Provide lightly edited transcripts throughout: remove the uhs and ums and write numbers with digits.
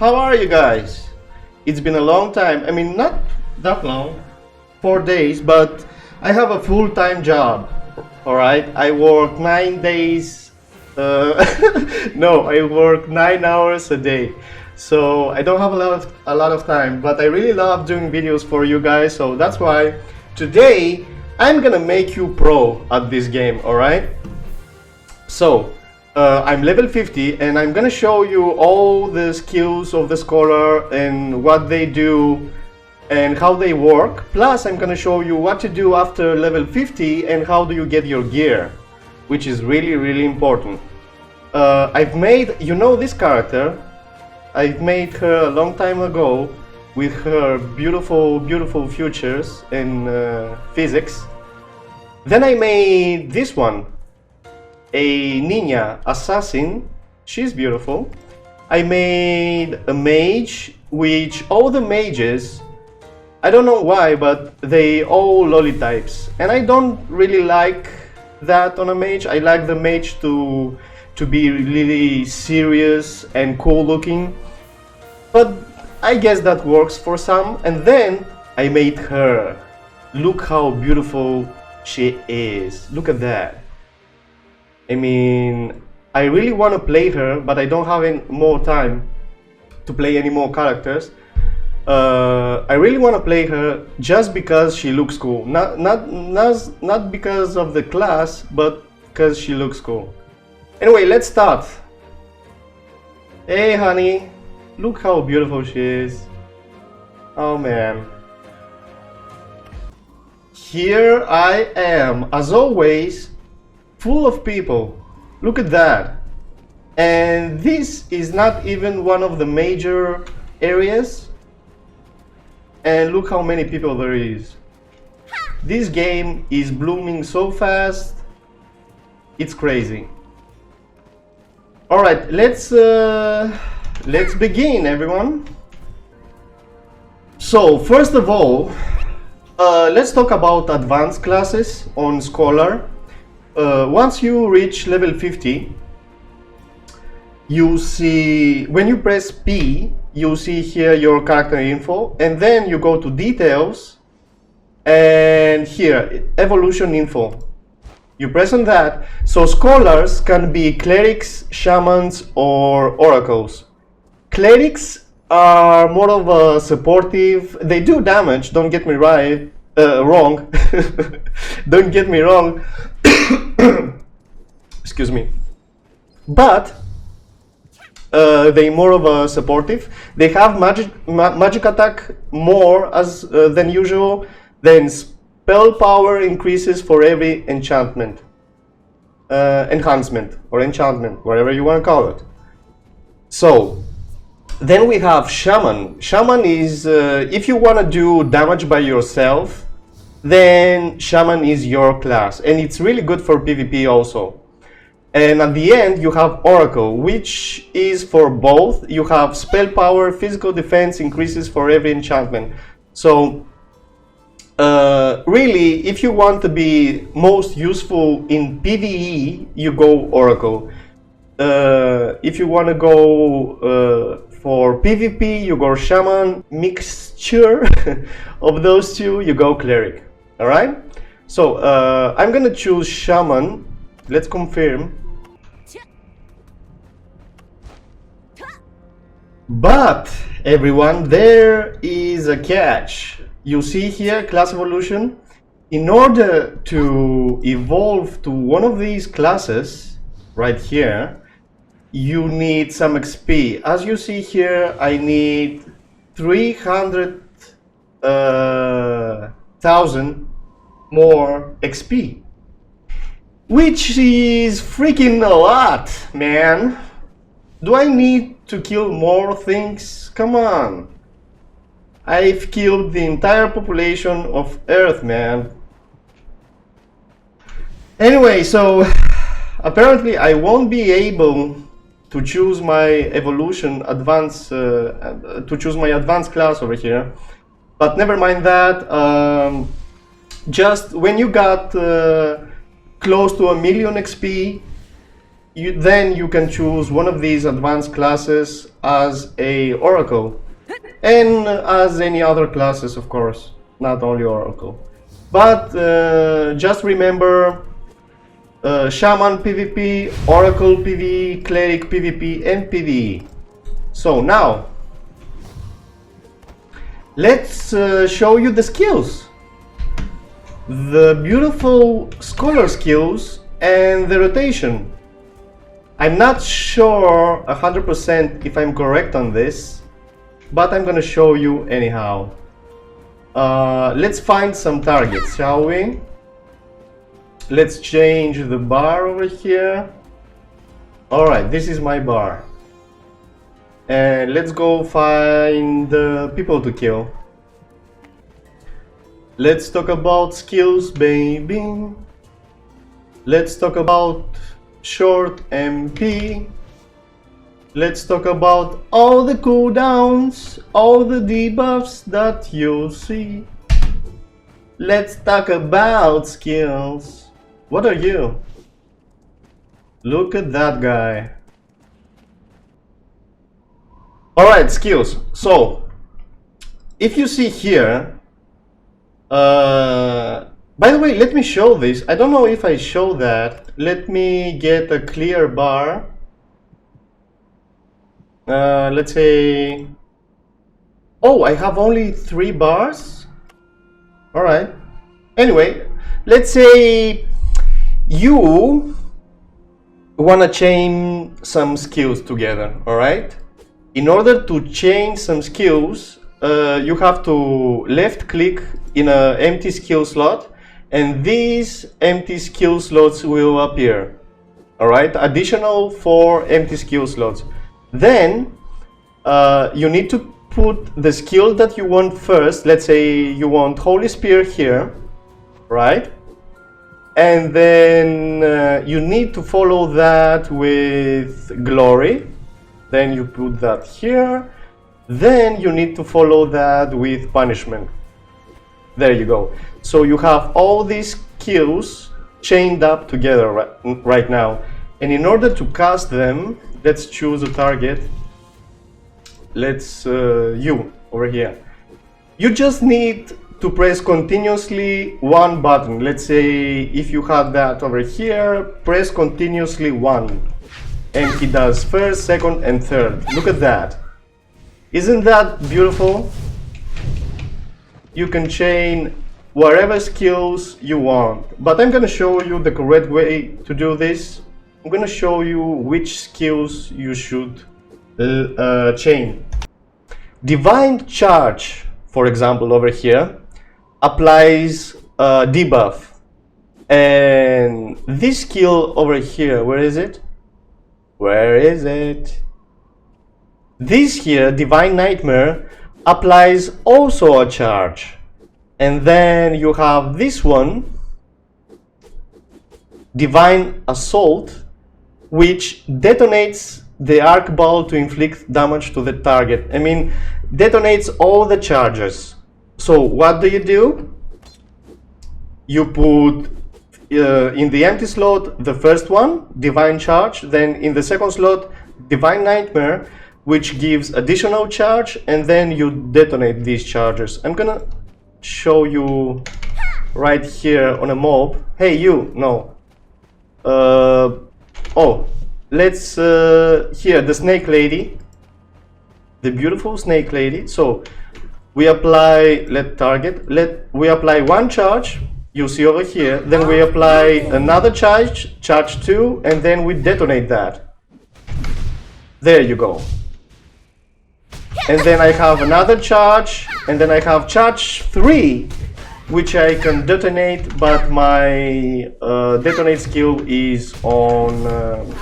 How are you guys? It's been a long time. I mean, not that long, 4 days, but I have a full-time job. All right, I work 9 days. No, I work 9 hours a day. So I don't have a lot of time, but I really love doing videos for you guys. So that's why today I'm gonna make you pro at this game. All right. So I'm level 50 and I'm gonna show you all the skills of the scholar and what they do and how they work. Plus I'm gonna show you what to do after level 50 and how do you get your gear, which is really important. I've made, you know, this character. I've made her a long time ago with her beautiful features and physics. Then I made this one, a ninja assassin. She's beautiful. I made a mage, which all the mages, I don't know why, but they all lolly types, and I don't really like that on a mage. I like the mage to be really serious and cool looking, but I guess that works for some. And then I made her. Look how beautiful she is. Look at that. I mean, I really want to play her, but I don't have any more time to play any more characters. I really want to play her just because she looks cool. Not because of the class, but because she looks cool. Anyway, let's start. Hey honey, look how beautiful she is. Oh man. Here I am, as always, full of people. Look at that. And this is not even one of the major areas. And look how many people there is. This game is blooming so fast. It's crazy. All right, let's begin, everyone. So first of all, let's talk about advanced classes on Scholar. Once you reach level 50, you see, when you press P, you see here your character info, and then you go to details, and here, evolution info. You press on that. So scholars can be clerics, shamans, or oracles. Clerics are more of a supportive. They do damage, don't get me wrong. Don't get me wrong. Excuse me. But they more of a supportive. They have magic attack more than usual. Then spell power increases for every enchantment, enhancement or enchantment, whatever you want to call it. So then we have Shaman. Shaman is if you want to do damage by yourself, then Shaman is your class, and it's really good for PvP also. And at the end you have Oracle, which is for both. You have spell power, physical defense increases for every enchantment. So really, if you want to be most useful in PvE, you go Oracle. If you want to go for PvP, you go Shaman. Mixture of those two, you go Cleric. All right. So I'm gonna choose Shaman. Let's confirm. But everyone, there is a catch. You see here, class evolution. In order to evolve to one of these classes, right here, you need some XP. As you see here, I need 300,000 more XP. Which is freaking a lot, man. Do I need to kill more things? Come on. I've killed the entire population of Earth, man. Anyway, so apparently I won't be able to choose my evolution advance, to choose my advanced class over here. But never mind that. Just when you got close to 1,000,000 XP, then you can choose one of these advanced classes as a Oracle, and as any other classes, of course, not only Oracle. But just remember Shaman PvP, Oracle PvE, Cleric PvP, and PvE. So now, let's show you the skills. The beautiful Scholar skills and the rotation. I'm not sure 100% if I'm correct on this, but I'm gonna show you anyhow. Let's find some targets, shall we? Let's change the bar over here. Alright, this is my bar. And let's go find people to kill. Let's talk about skills, baby. Let's talk about short MP. Let's talk about all the cooldowns, all the debuffs that you see. Let's talk about skills. What are you? Look at that guy. Alright, skills. So, if you see here, by the way, let me show this. I don't know if I show that. Let me get a clear bar. Let's say, oh, I have only 3 bars. Alright. Anyway, let's say you wanna chain some skills together, alright? In order to chain some skills, you have to left click in an empty skill slot, and these empty skill slots will appear. Alright, additional 4 empty skill slots. Then you need to put the skill that you want first. Let's say you want Holy Spear here, right? And then you need to follow that with Glory. Then you put that here. Then you need to follow that with Punishment. There you go. So you have all these skills chained up together right now. And in order to cast them, let's choose a target. Let's you over here. You just need to press continuously one button. Let's say if you had that over here, press continuously 1. And he does first, second, and third. Look at that. Isn't that beautiful? You can chain whatever skills you want. But I'm gonna show you the correct way to do this. I'm gonna show you which skills you should chain. Divine Charge, for example, over here, applies a debuff. And this skill over here, where is it? Where is it? This here, Divine Nightmare, applies also a charge. And then you have this one, Divine Assault, which detonates the arc ball to inflict damage to the target. I mean, detonates all the charges. So what do? You put in the empty slot the first one, Divine Charge, then in the second slot, Divine Nightmare, which gives additional charge, and then you detonate these charges. I'm gonna show you right here on a mob. Hey, you, no. Oh, let's, here, the Snake Lady. The beautiful Snake Lady. So, we apply, we apply one charge, you see over here, then we apply another charge, charge 2, and then we detonate that. There you go. And then I have another charge, and then I have charge 3, which I can detonate, but my detonate skill is on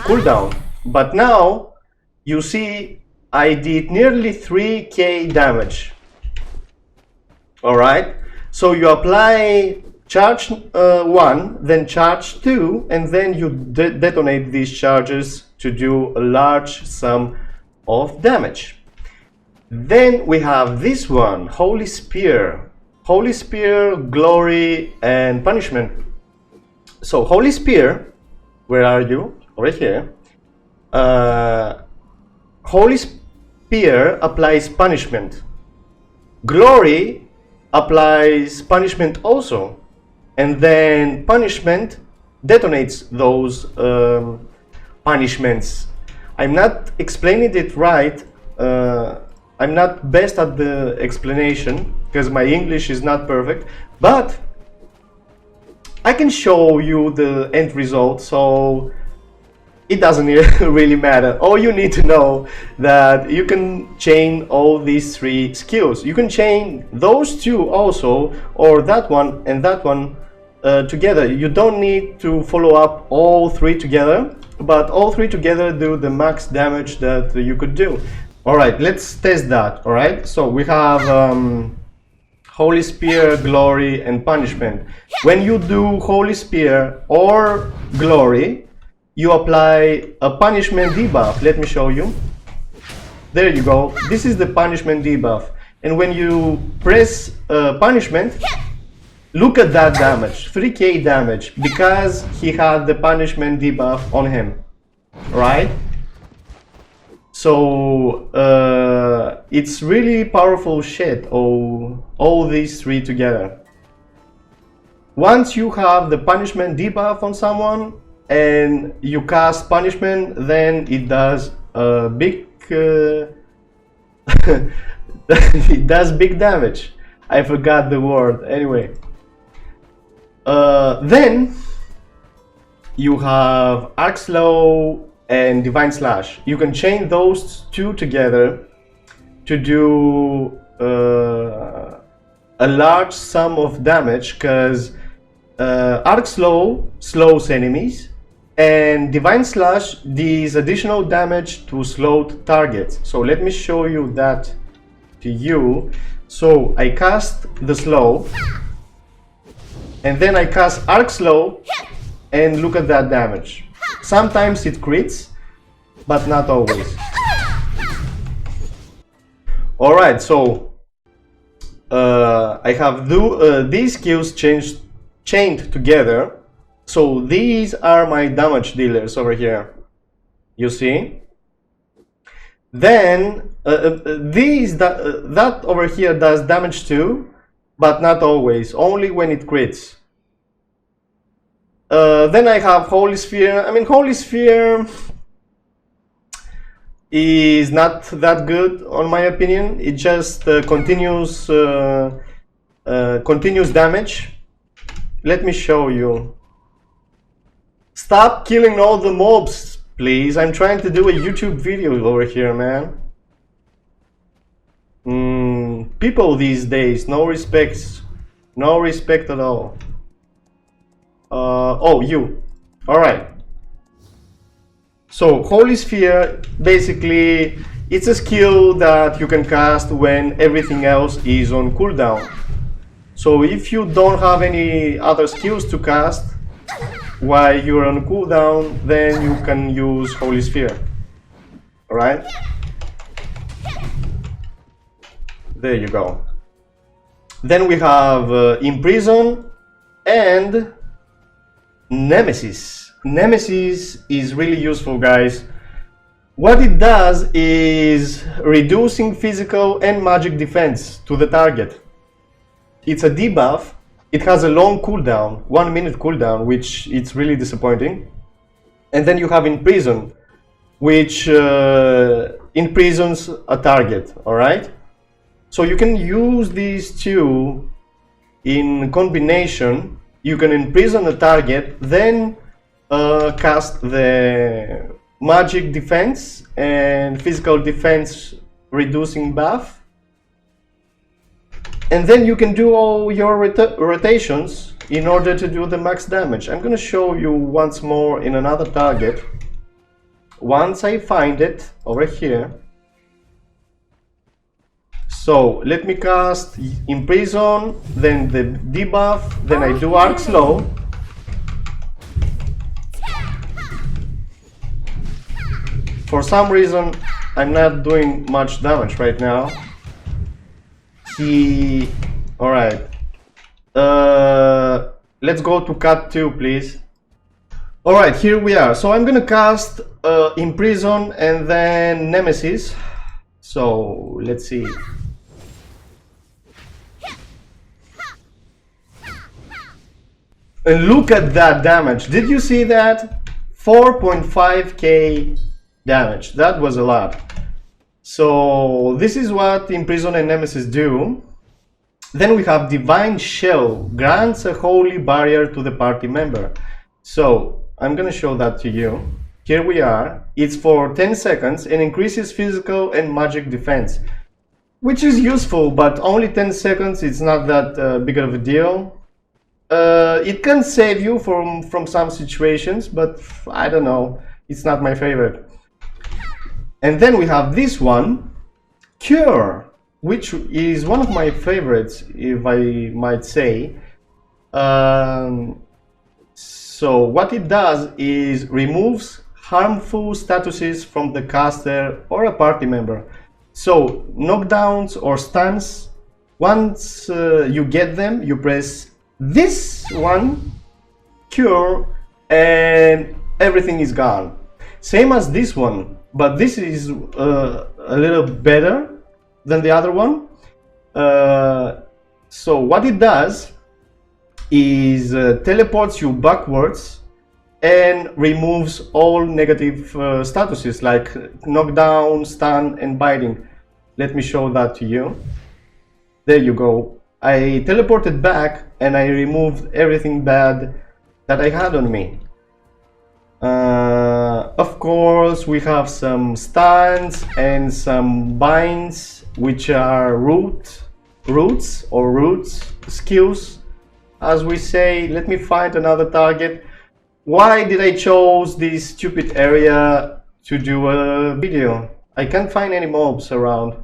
cooldown. But now, you see, I did nearly 3k damage. Alright, so you apply charge 1, then charge 2, and then you detonate these charges to do a large sum of damage. Then we have this one, Holy Spear. Holy Spear, Glory, and Punishment. So Holy Spear, where are you? Over here. Holy Spear applies punishment. Glory applies punishment also. And then punishment detonates those punishments. I'm not explaining it right. I'm not best at the explanation because my English is not perfect, but I can show you the end result, so it doesn't really matter. All you need to know that you can chain all these three skills. You can chain those two also, or that one and that one together. You don't need to follow up all three together, but all three together do the max damage that you could do. Alright, let's test that. Alright, so we have Holy Spear, Glory, and Punishment. When you do Holy Spear or Glory, you apply a punishment debuff. Let me show you. There you go. This is the punishment debuff. And when you press punishment, look at that damage. 3k damage because he had the punishment debuff on him. Right? So it's really powerful shit, all these three together. Once you have the punishment debuff on someone and you cast punishment, then it does a big it does big damage. I forgot the word. Anyway, then you have Arc Slow and Divine Slash. You can chain those two together to do a large sum of damage, because Arc Slow slows enemies and Divine Slash does additional damage to slowed targets. So let me show you that to you. So I cast the slow and then I cast Arc Slow and look at that damage. Sometimes it crits, but not always. Alright, so I have these skills chained together. So these are my damage dealers over here. You see? Then that over here does damage too, but not always, only when it crits. Then I have Holy Sphere. I mean, Holy Sphere is not that good, on my opinion. It just continues damage. Let me show you. Stop killing all the mobs, please. I'm trying to do a YouTube video over here, man. People these days, no respect at all. Oh, you. Alright. So, Holy Sphere, basically, it's a skill that you can cast when everything else is on cooldown. So, if you don't have any other skills to cast while you're on cooldown, then you can use Holy Sphere. Alright? There you go. Then we have Imprison and Nemesis. Nemesis is really useful, guys. What it does is reducing physical and magic defense to the target. It's a debuff. It has a long cooldown, 1 minute cooldown, which it's really disappointing. And then you have Imprison, which imprisons a target, alright? So you can use these two in combination. You can imprison a target, then cast the magic defense and physical defense reducing buff. And then you can do all your rotations in order to do the max damage. I'm going to show you once more in another target. Once I find it over here. So let me cast Imprison, then the debuff, then I do Arc Slow. For some reason, I'm not doing much damage right now. Alright. Let's go to Cut 2, please. Alright, here we are. So I'm gonna cast Imprison and then Nemesis. So let's see. And look at that damage. Did you see that? 4.5k damage. That was a lot. So this is what Imprison and Nemesis do. Then we have Divine Shell. Grants a holy barrier to the party member. So I'm gonna show that to you. Here we are. It's for 10 seconds and increases physical and magic defense, which is useful, but only 10 seconds. It's not that big of a deal. It can save you from some situations, but I don't know. It's not my favorite. And then we have this one, Cure, which is one of my favorites, if I might say. So what it does is removes harmful statuses from the caster or a party member. So knockdowns or stuns, once you get them, you press this one, Cure, and everything is gone. Same as this one, but this is a little better than the other one. So what it does is teleports you backwards and removes all negative statuses like knockdown, stun, and biting. Let me show that to you. There you go. I teleported back and I removed everything bad that I had on me. Of course, we have some stuns and some binds, which are roots skills, as we say. Let me find another target. Why did I choose this stupid area to do a video? I can't find any mobs around.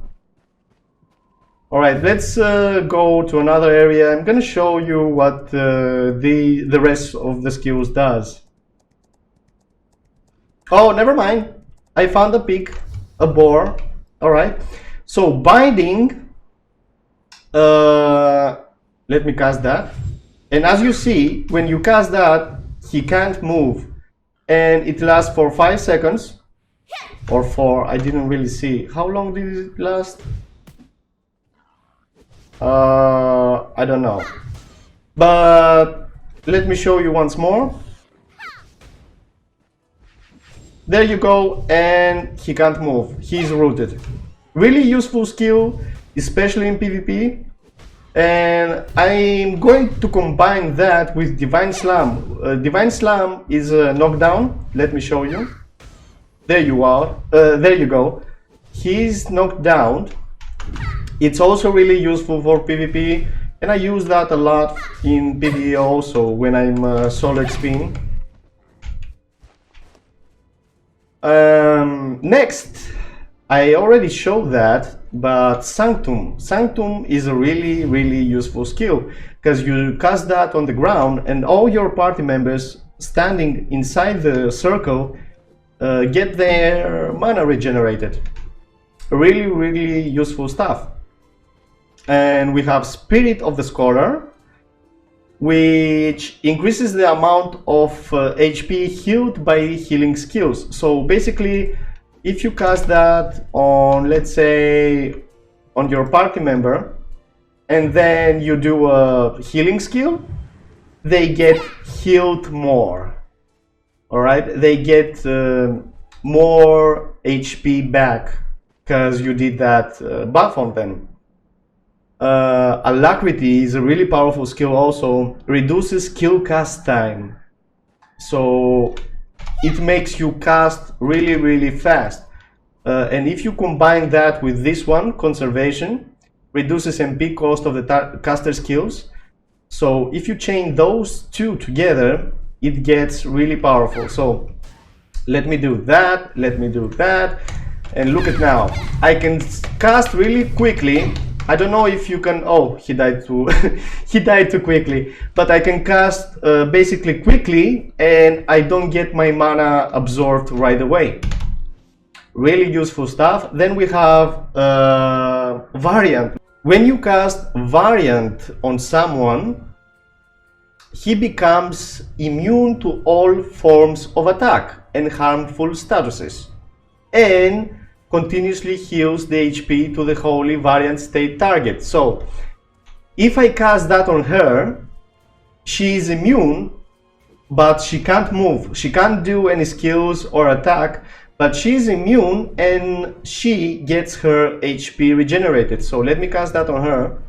Alright, let's go to another area. I'm gonna show you what the rest of the skills does. Oh, never mind. I found a pig, a boar. Alright, so binding, let me cast that. And as you see, when you cast that, he can't move. And it lasts for 5 seconds. Or 4, I didn't really see. How long did it last? I don't know. But let me show you once more. There you go, and he can't move. He's rooted. Really useful skill, especially in PvP. And I'm going to combine that with Divine Slam. Divine Slam is a knockdown. Let me show you. There you are. There you go. He's knocked down. It's also really useful for PvP, and I use that a lot in PvE also when I'm solo XPing. Next, I already showed that, but Sanctum. Sanctum is a really useful skill, because you cast that on the ground and all your party members standing inside the circle get their mana regenerated. Really useful stuff. And we have Spirit of the Scholar, which increases the amount of HP healed by healing skills. So basically, if you cast that on, let's say, on your party member, and then you do a healing skill, they get healed more. Alright, they get more HP back because you did that buff on them. Alacrity is a really powerful skill also. Reduces kill cast time. So it makes you cast really fast. And if you combine that with this one, Conservation, reduces MP cost of the caster skills. So if you chain those two together, it gets really powerful. So let me do that, and look at now. I can cast really quickly. I don't know if you can. Oh, he died too. He died too quickly. But I can cast basically quickly, and I don't get my mana absorbed right away. Really useful stuff. Then we have Variant. When you cast Variant on someone, he becomes immune to all forms of attack and harmful statuses, and continuously heals the HP to the holy variant state target. So if I cast that on her, she is immune, but she can't move. She can't do any skills or attack, but she is immune and she gets her HP regenerated. So let me cast that on her.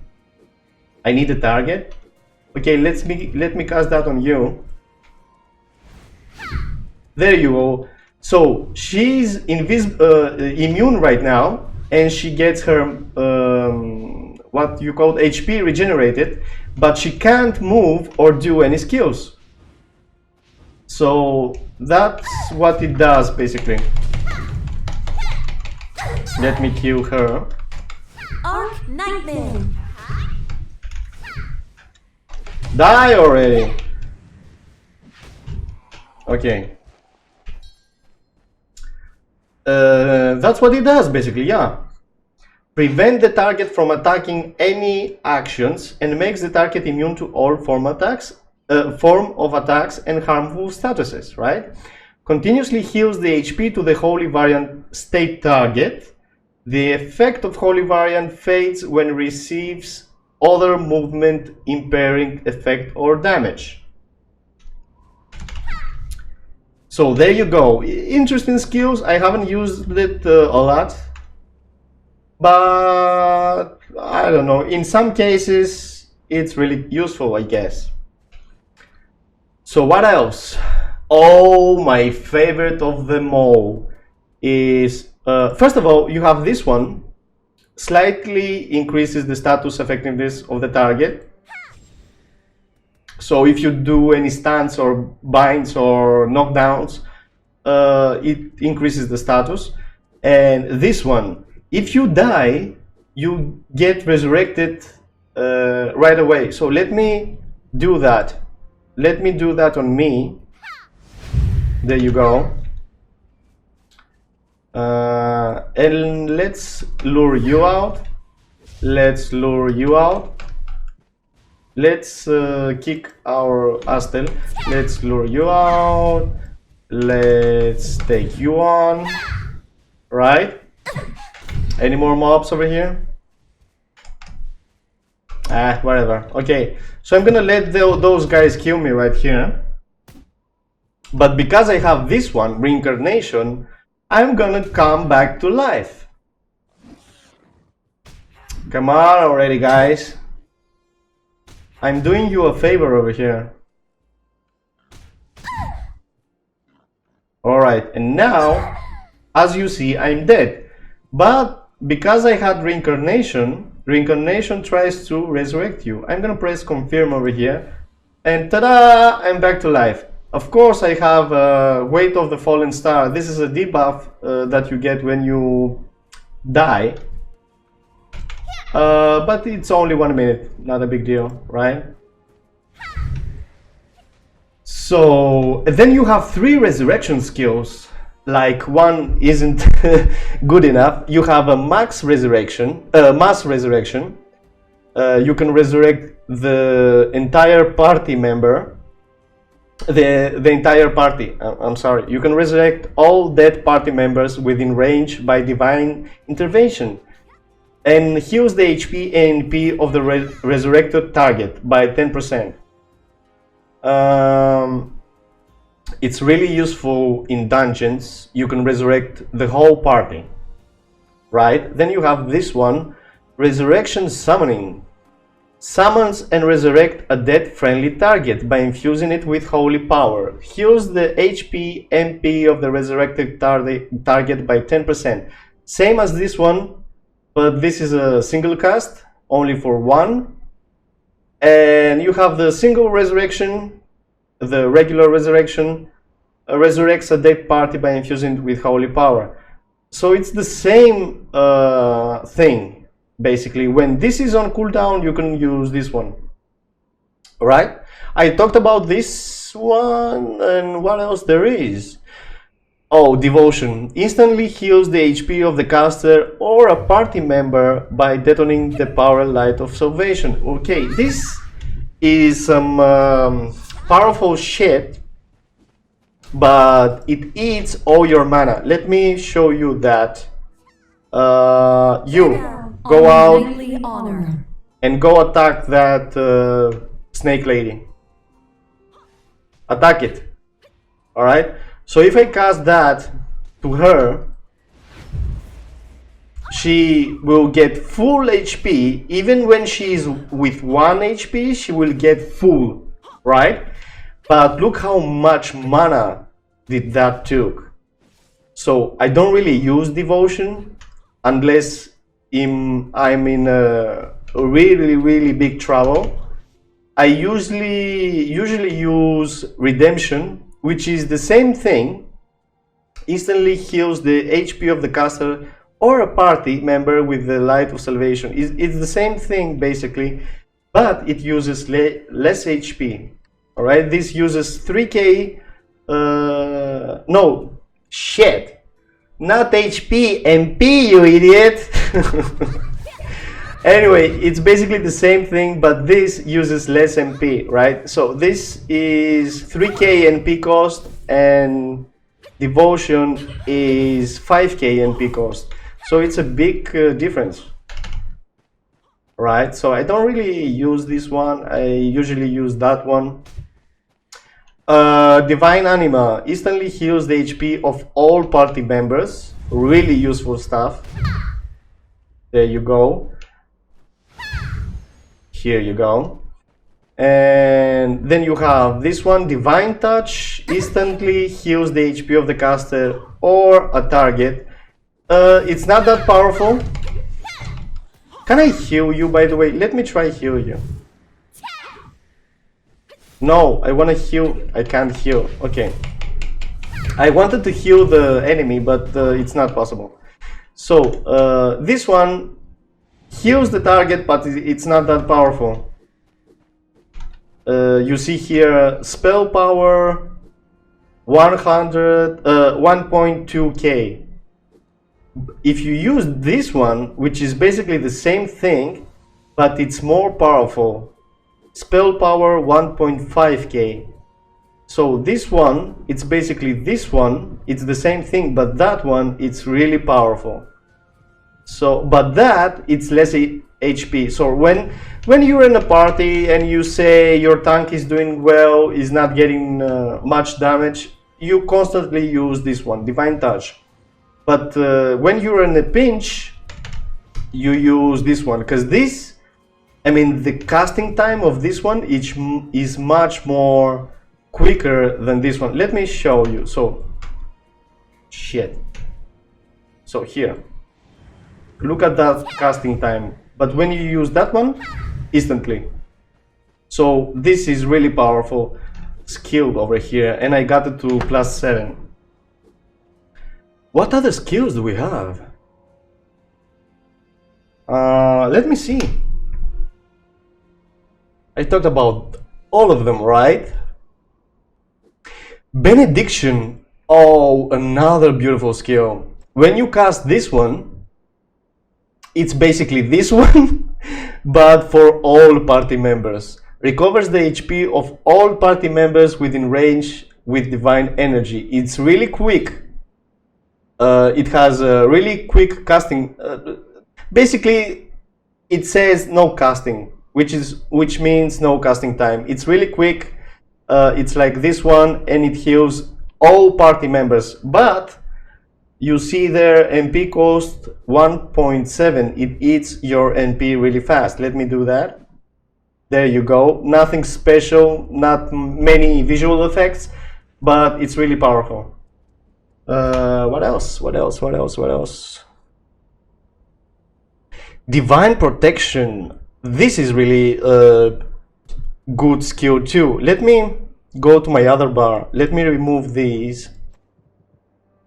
I need a target. Okay, let me cast that on you. There you go. So she's immune right now, and she gets her what you call HP regenerated, but she can't move or do any skills. So that's what it does basically. Let me kill her. Arc Nightmare. Die already. Okay. That's what it does basically, yeah. Prevent the target from attacking any actions and makes the target immune to all form of attacks and harmful statuses, right? Continuously heals the HP to the holy variant state target. The effect of holy variant fades when receives other movement impairing effect or damage. So there you go. Interesting skills. I haven't used it a lot, but I don't know. In some cases, it's really useful, I guess. So what else? Oh, my favorite of them all is, first of all, you have this one. Slightly increases the status effectiveness of the target. So if you do any stuns or binds or knockdowns, it increases the status. And this one, if you die, you get resurrected right away. So let me do that. Let me do that on me. There you go. And let's lure you out. Let's lure you out. Let's kick our Astel. Let's lure you out. Let's take you on. Right? Any more mobs over here? Ah, whatever. Okay, so I'm gonna let those guys kill me right here. But because I have this one, reincarnation, I'm gonna come back to life. Come on already, guys. I'm doing you a favor over here. Alright, and now, as you see, I'm dead. But because I had reincarnation, reincarnation tries to resurrect you. I'm gonna press confirm over here, and ta-da! I'm back to life. Of course, I have Weight of the Fallen Star. This is a debuff that you get when you die. But it's only 1 minute, not a big deal, right? So then you have 3 resurrection skills. Like one isn't good enough. You have a mass resurrection. You can resurrect the entire party member. The entire party. I'm sorry. You can resurrect all dead party members within range by divine intervention, and heals the HP and NP of the resurrected target by 10%. It's really useful in dungeons. You can resurrect the whole party, right? Then you have this one, Resurrection Summoning. Summons and resurrect a dead friendly target by infusing it with holy power. Heals the HP MP of the resurrected target by 10%. Same as this one, but this is a single cast, only for 1. And you have the single resurrection, the regular resurrection, resurrects a dead party by infusing it with holy power. So it's the same thing. Basically, when this is on cooldown, you can use this one. Alright? I talked about this one, and what else there is? Oh, Devotion. Instantly heals the HP of the caster or a party member by detonating the power light of salvation. Okay, this is some powerful shit, but it eats all your mana. Let me show you that. You go out Knightly honor. and go attack that snake lady. Attack it. Alright? So if I cast that to her, she will get full HP. Even when she is with 1 HP, she will get full. Right? But look how much mana did that took. So I don't really use devotion unless I'm in a really big trouble. I usually use redemption, which is the same thing. Instantly heals the HP of the caster or a party member with the light of salvation. It's the same thing basically, but it uses less HP. All right, this uses 3k. No, shit, not HP, MP, you idiot. Anyway, it's basically the same thing, but this uses less MP, right? So this is 3k NP cost and devotion is 5k NP cost. So it's a big difference, right? So I don't really use this one. I usually use that one. Divine Anima instantly heals the HP of all party members. Really useful stuff. There you go. Here you go. And then you have this one, Divine Touch, instantly heals the HP of the caster or a target. It's not that powerful. Can I heal you, by the way? Let me try heal you. No, I want to heal. I can't heal. Okay. I wanted to heal the enemy, but it's not possible. So, this one heals the target, but it's not that powerful. You see here, spell power 1.2k. If you use this one, which is basically the same thing, but it's more powerful, spell power 1.5k. So this one, it's basically this one, it's the same thing, but that one, it's really powerful. So, but that, it's less HP. So when you're in a party and you say your tank is doing well, is not getting much damage, you constantly use this one, Divine Touch. But when you're in a pinch, you use this one, because this, I mean, the casting time of this one is much more quicker than this one. Let me show you. So, shit. So here, look at that casting time. But when you use that one, instantly. So this is really powerful skill over here, and I got it to +7. What other skills do we have? Let me see. I talked about all of them, right? Benediction. Oh, another beautiful skill. When you cast this one, it's basically this one, but for all party members. Recovers the HP of all party members within range with divine energy. It's really quick. It has a really quick casting. Basically, it says no casting, which means no casting time. It's really quick. It's like this one, and it heals all party members. But you see there, MP cost 1.7. It eats your MP really fast. Let me do that. There you go. Nothing special, not many visual effects, but it's really powerful. What else? What else? What else? What else? Divine Protection. This is really a good skill too. Let me go to my other bar. Let me remove these.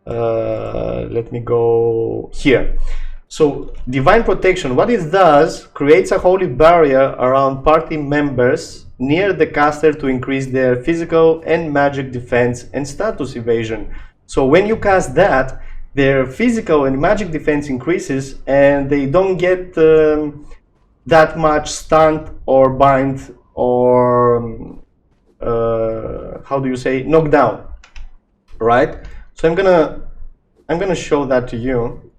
Let me go here. So, Divine Protection, what it does, creates a holy barrier around party members near the caster to increase their physical and magic defense and status evasion. So when you cast that, their physical and magic defense increases, and they don't get that much stunt or bind or how do you say, knocked down, right? So I'm gonna show that to you.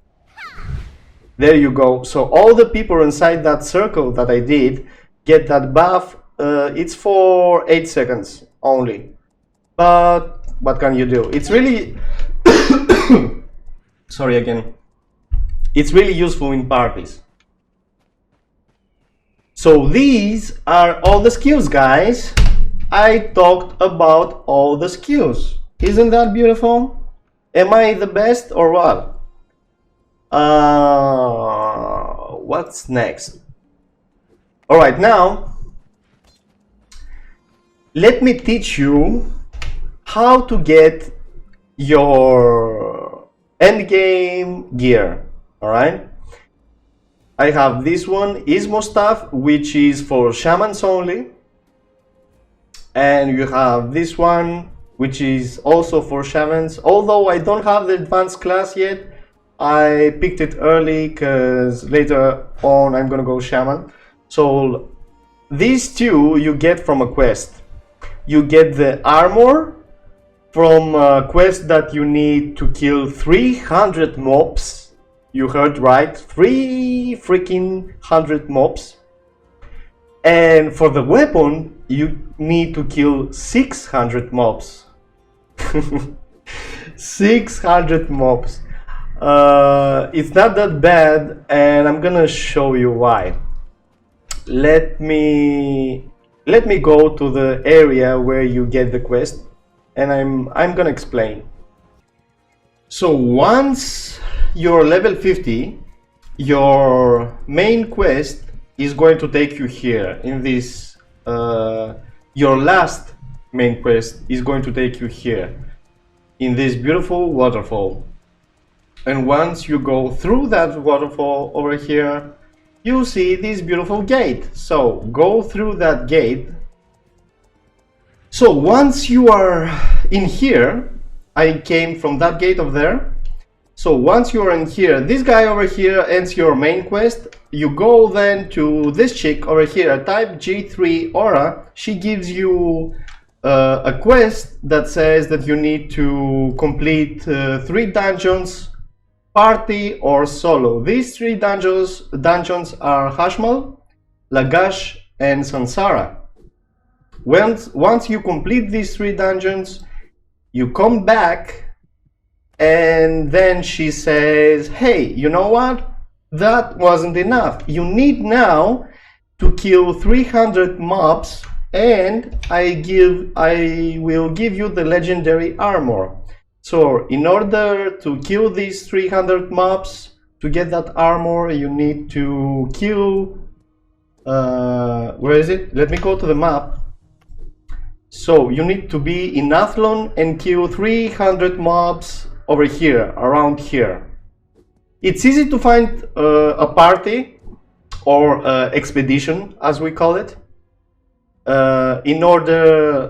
There you go. So all the people inside that circle that I did get that buff. It's for 8 seconds only, but what can you do? It's really sorry again. It's really useful in parties. So these are all the skills, guys. I talked about all the skills. Isn't that beautiful? Am I the best or what? What's next? All right, now let me teach you how to get your endgame gear. All right, I have this one, Ismo stuff, which is for shamans only, and you have this one, which is also for shamans. Although I don't have the advanced class yet, I picked it early because later on I'm gonna go shaman. So these two you get from a quest. You get the armor from a quest that you need to kill 300 mobs. You heard right, 300 mobs. And for the weapon, you need to kill 600 mobs. 600 mobs. It's not that bad, and I'm gonna show you why. Let me go to the area where you get the quest, and I'm gonna explain. So once you're level 50, your main quest is going to take you here in this. Your last main quest is going to take you here in this beautiful waterfall. And once you go through that waterfall over here, you see this beautiful gate. So go through that gate. So once you are in here, I came from that gate over there. So once you are in here, this guy over here ends your main quest. You go then to this chick over here, type G3 Aura. She gives you a quest that says that you need to complete 3 dungeons, party or solo. These 3 dungeons are Hashmal, Lagash, and Sansara. Once you complete these 3 dungeons, you come back, and then she says, hey, you know what? That wasn't enough. You need now to kill 300 mobs, and I will give you the legendary armor. So in order to kill these 300 mobs, to get that armor, you need to kill, where is it? Let me go to the map. So you need to be in Athlon and kill 300 mobs over here, around here. It's easy to find a party or expedition, as we call it,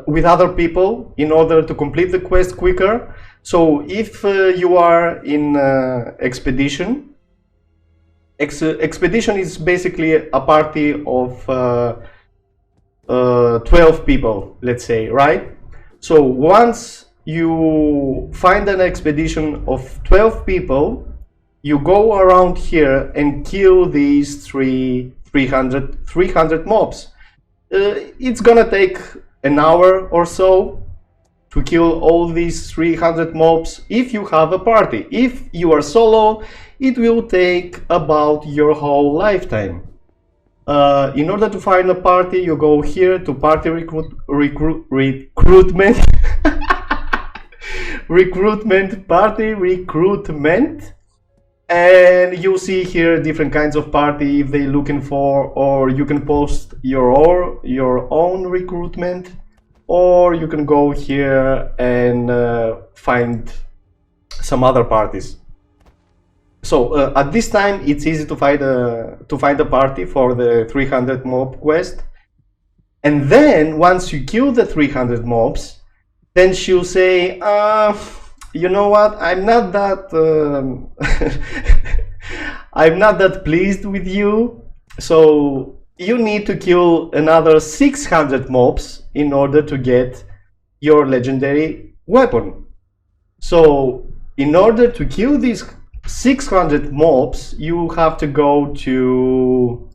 with other people, in order to complete the quest quicker. So if you are in expedition is basically a party of 12 people, let's say, right? So once you find an expedition of 12 people, you go around here and kill these 300 mobs. It's gonna take an hour or so to kill all these 300 mobs if you have a party. If you are solo, it will take about your whole lifetime. In order to find a party, you go here to party recruitment. Party recruitment, and you see here different kinds of party if they're looking for, or you can post your own recruitment, or you can go here and find some other parties. So at this time it's easy to find a party for the 300 mob quest, and then once you kill the 300 mobs, then she'll say, you know what, I'm not that I'm not that pleased with you, so you need to kill another 600 mobs in order to get your legendary weapon. So in order to kill these 600 mobs, you have to go to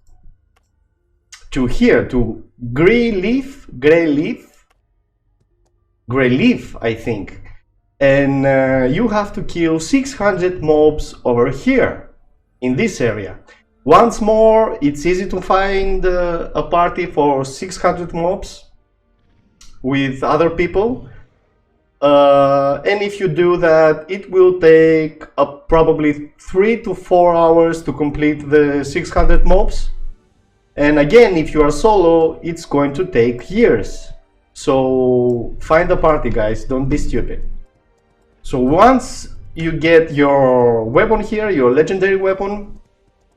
here, to Greyleaf, I think. And you have to kill 600 mobs over here in this area. Once more, it's easy to find a party for 600 mobs with other people. And if you do that, it will take probably 3 to 4 hours to complete the 600 mobs. And again, if you are solo, it's going to take years. So find a party, guys, don't be stupid. So once you get your weapon here, your legendary weapon,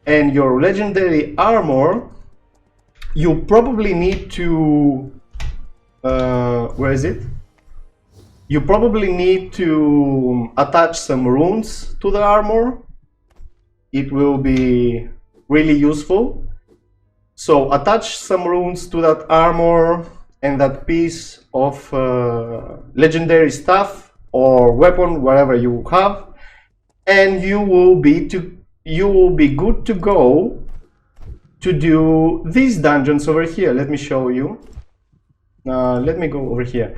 and your legendary armor, you probably need to... where is it? You probably need to attach some runes to the armor. It will be really useful. So attach some runes to that armor and that piece of legendary stuff or weapon, whatever you have, and you will be good to go to do these dungeons over here. Let me show you. Let me go over here.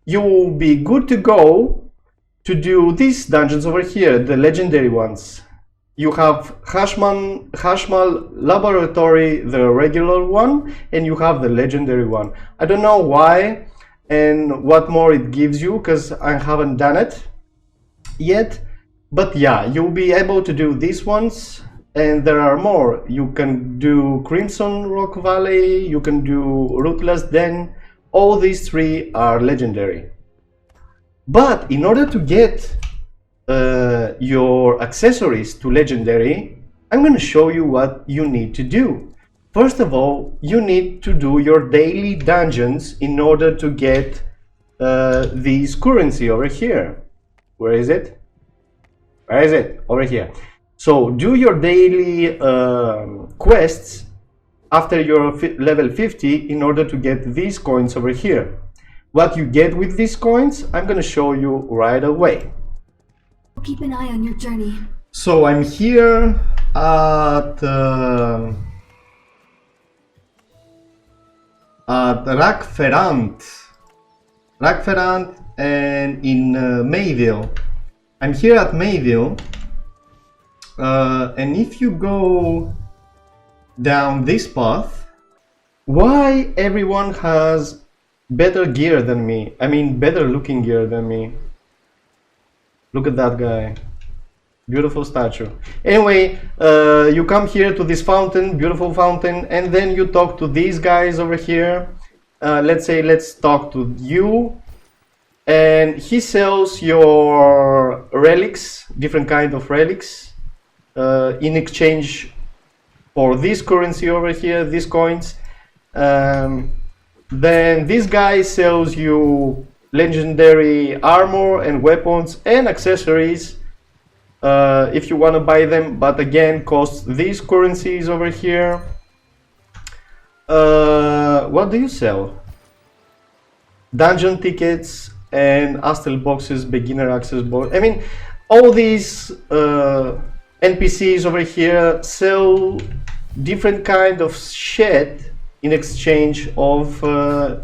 You will be good to go to do these dungeons over here, the legendary ones. You have Hashmal Laboratory, the regular one, and you have the legendary one. I don't know why and what more it gives you, because I haven't done it yet. But yeah, you'll be able to do these ones, and there are more. You can do Crimson Rock Valley, you can do Ruthless Den. All these 3 are legendary. But in order to get your accessories to legendary, I'm going to show you what you need to do. First of all, you need to do your daily dungeons in order to get this currency over here. Where is it? Where is it? Over here. So do your daily quests after you're level 50 in order to get these coins over here. What you get with these coins, I'm going to show you right away. Keep an eye on your journey. So I'm here at Rakferant and in Mayville. I'm here at Mayville, and if you go down this path, why everyone has better gear than me? I mean, better looking gear than me. Look at that guy. Beautiful statue. Anyway, you come here to this fountain, beautiful fountain, and then you talk to these guys over here. Let's talk to you. And he sells your relics, different kind of relics, in exchange for this currency over here, these coins. Then this guy sells you legendary armor and weapons and accessories if you want to buy them, but again costs these currencies over here. What do you sell? Dungeon tickets and Astel boxes, beginner access box. I mean, all these NPCs over here sell different kind of shit in exchange of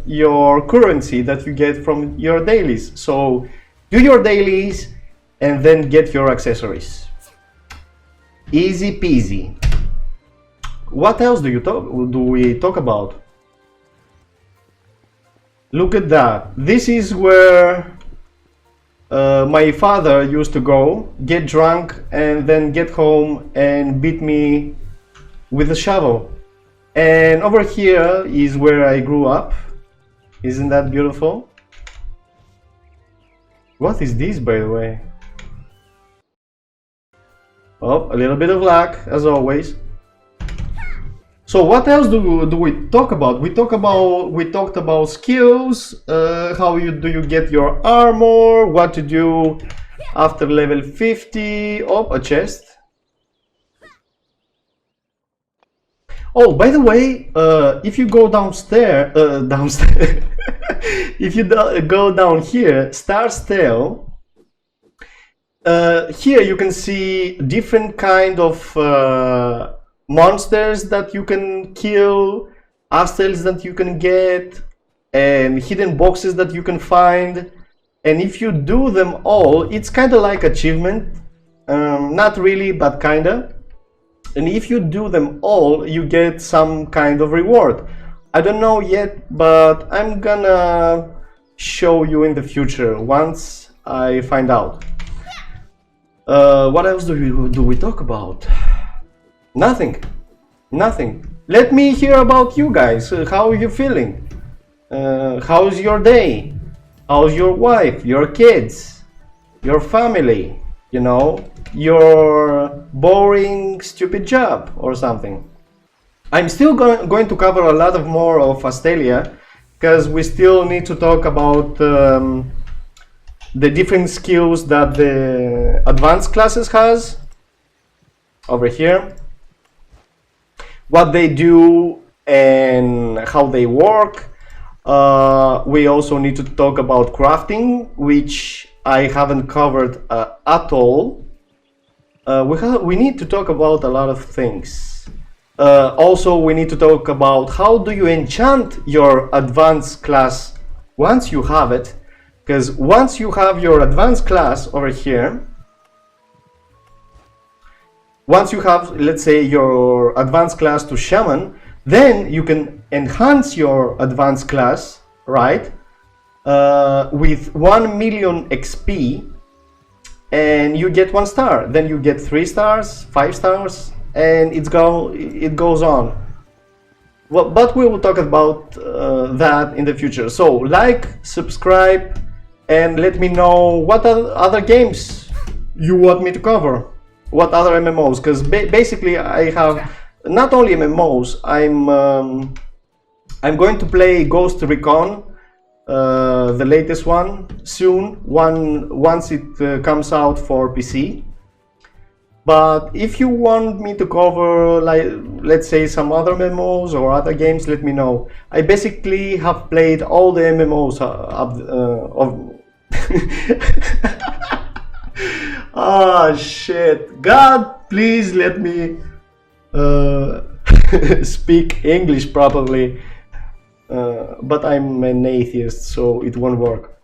your currency that you get from your dailies. So do your dailies and then get your accessories. Easy peasy. What else do we talk about? Look at that. This is where my father used to go, get drunk, and then get home and beat me with a shovel. And over here is where I grew up. Isn't that beautiful? What is this, by the way? Oh, a little bit of luck, as always. So what else do we talk about? We talked about skills, how do you get your armor, what to do after level 50. Oh, a chest. Oh, by the way, if you go downstairs, if you go down here, Star's Tale, here you can see different kind of monsters that you can kill, astels that you can get, and hidden boxes that you can find. And if you do them all, it's kind of like achievement. Not really, but kinda. And if you do them all, you get some kind of reward. I don't know yet, but I'm gonna show you in the future once I find out. What else do we talk about? Nothing. Let me hear about you guys. How are you feeling? How's your day? How's your wife, your kids, your family? You know, your boring, stupid job or something. I'm still going to cover a lot of more of Astellia, because we still need to talk about the different skills that the advanced classes has over here, what they do and how they work. We also need to talk about crafting, which I haven't covered at all. We need to talk about a lot of things. Also, we need to talk about how do you enchant your advanced class once you have it. Because once you have your advanced class over here, once you have, let's say, your advanced class to Shaman, then you can enhance your advanced class, right? With 1 million XP, and you get 1 star. Then you get 3 stars, 5 stars, and it goes on. Well, but we will talk about that in the future. So like, subscribe, and let me know what other games you want me to cover. What other MMOs? Because basically I have not only MMOs. I'm going to play Ghost Recon, the latest one, soon. Once it comes out for PC. But if you want me to cover, like, let's say, some other MMOs or other games, let me know. I basically have played all the MMOs of ah, shit. God, please let me speak English properly. But I'm an atheist, so it won't work.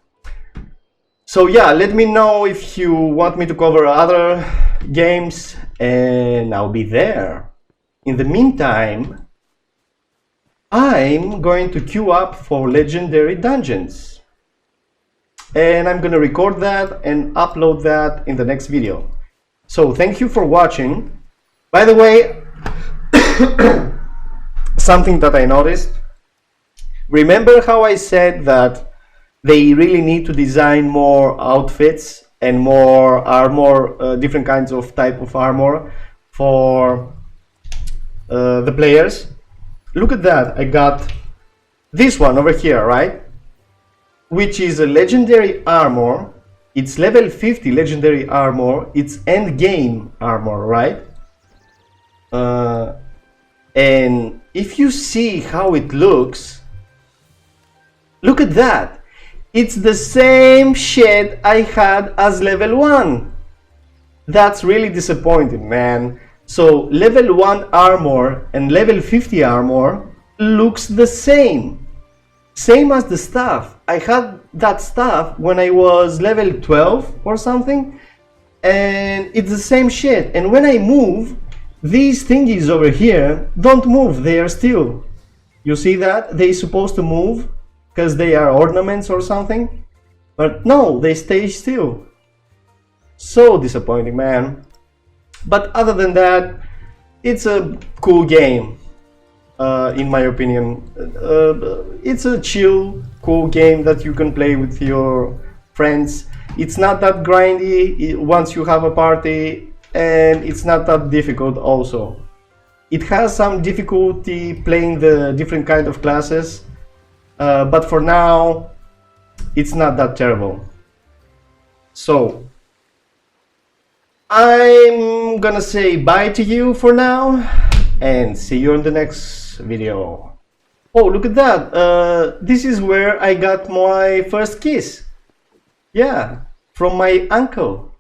So yeah, let me know if you want me to cover other games, and I'll be there. In the meantime, I'm going to queue up for legendary dungeons, and I'm gonna record that and upload that in the next video. So thank you for watching. By the way, something that I noticed, remember how I said that they really need to design more outfits and more armor, different kinds of type of armor for the players? Look at that. I got this one over here, right? Which is a legendary armor. It's level 50 legendary armor. It's end game armor, right? And if you see how it looks, look at that. It's the same shit I had as level 1. That's really disappointing, man. So level 1 armor and level 50 armor looks the same. Same as the staff. I had that staff when I was level 12 or something, and it's the same shit. And when I move, these thingies over here don't move, they are still. You see that? They're supposed to move because they are ornaments or something, but no, they stay still. So disappointing, man. But other than that, it's a cool game, in my opinion. It's a chill, cool game that you can play with your friends. It's not that grindy once you have a party, and it's not that difficult also. It has some difficulty playing the different kind of classes, but for now, it's not that terrible. So, I'm gonna say bye to you for now. and see you in the next video. Oh, look at that! This is where I got my first kiss. Yeah, from my uncle.